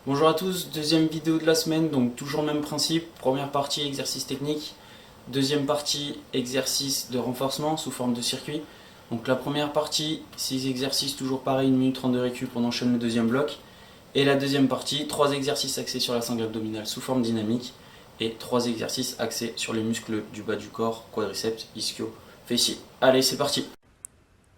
Bonjour à tous, deuxième vidéo de la semaine, donc toujours le même principe. Première partie, exercice technique. Deuxième partie, exercice de renforcement sous forme de circuit. Donc la première partie, 6 exercices, toujours pareil, 1 minute 30 de récup, on enchaîne le deuxième bloc. Et la deuxième partie, 3 exercices axés sur la sangle abdominale sous forme dynamique. Et 3 exercices axés sur les muscles du bas du corps, quadriceps, ischio, fessiers. Allez, c'est parti.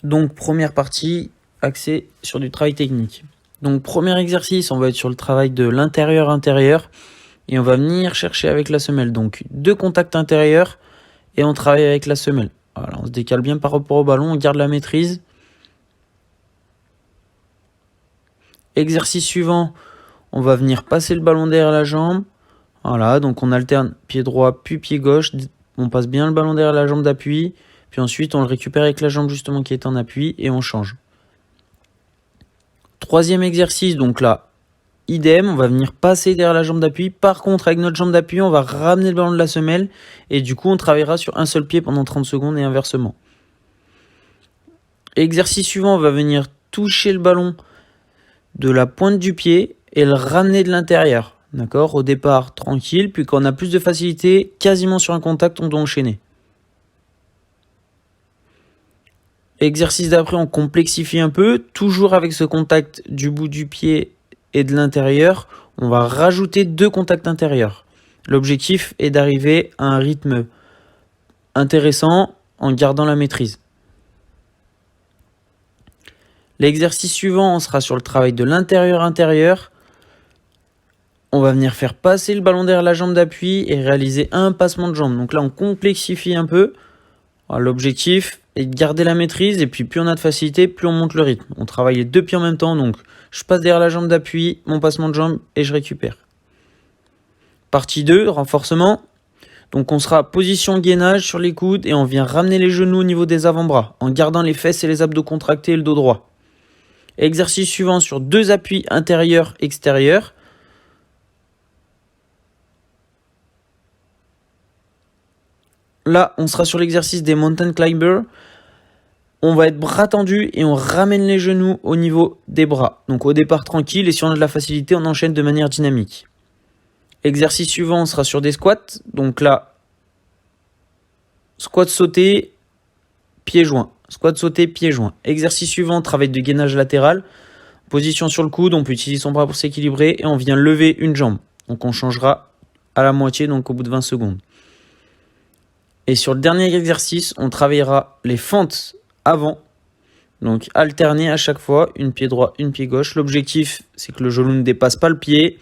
Donc première partie, axée sur du travail technique. Donc premier exercice, on va être sur le travail de l'intérieur-intérieur et on va venir chercher avec la semelle. Donc 2 contacts intérieurs et on travaille avec la semelle. Voilà, on se décale bien par rapport au ballon, on garde la maîtrise. Exercice suivant, on va venir passer le ballon derrière la jambe. Voilà, donc on alterne pied droit puis pied gauche. On passe bien le ballon derrière la jambe d'appui. Puis ensuite, on le récupère avec la jambe justement qui est en appui et on change. Troisième exercice, donc là, idem, on va venir passer derrière la jambe d'appui. Par contre, avec notre jambe d'appui, on va ramener le ballon de la semelle. Et du coup, on travaillera sur un seul pied pendant 30 secondes et inversement. Exercice suivant, on va venir toucher le ballon de la pointe du pied et le ramener de l'intérieur. D'accord ? Au départ, tranquille. Puis quand on a plus de facilité, quasiment sur un contact, on doit enchaîner. Exercice d'après, on complexifie un peu, toujours avec ce contact du bout du pied et de l'intérieur. On va rajouter 2 contacts intérieurs. L'objectif est d'arriver à un rythme intéressant en gardant la maîtrise. L'exercice suivant, on sera sur le travail de l'intérieur-intérieur. On va venir faire passer le ballon derrière la jambe d'appui et réaliser un passement de jambe. Donc là, on complexifie un peu. Alors, l'objectif est de garder la maîtrise et puis plus on a de facilité, plus on monte le rythme. On travaille les 2 pieds en même temps, donc je passe derrière la jambe d'appui, mon passement de jambe et je récupère. Partie 2, renforcement. Donc on sera position gainage sur les coudes et on vient ramener les genoux au niveau des avant-bras en gardant les fesses et les abdos contractés et le dos droit. Exercice suivant sur 2 appuis intérieur-extérieur. Là, on sera sur l'exercice des mountain climbers. On va être bras tendus et on ramène les genoux au niveau des bras. Donc au départ tranquille et si on a de la facilité, on enchaîne de manière dynamique. Exercice suivant, on sera sur des squats. Donc là, squat sauté, pied joint. Squat sauté, pied joint. Exercice suivant, travail de gainage latéral. Position sur le coude, on peut utiliser son bras pour s'équilibrer et on vient lever une jambe. Donc on changera à la moitié, donc au bout de 20 secondes. Et sur le dernier exercice, on travaillera les fentes avant. Donc alterner à chaque fois, une pied droit, une pied gauche. L'objectif, c'est que le genou ne dépasse pas le pied.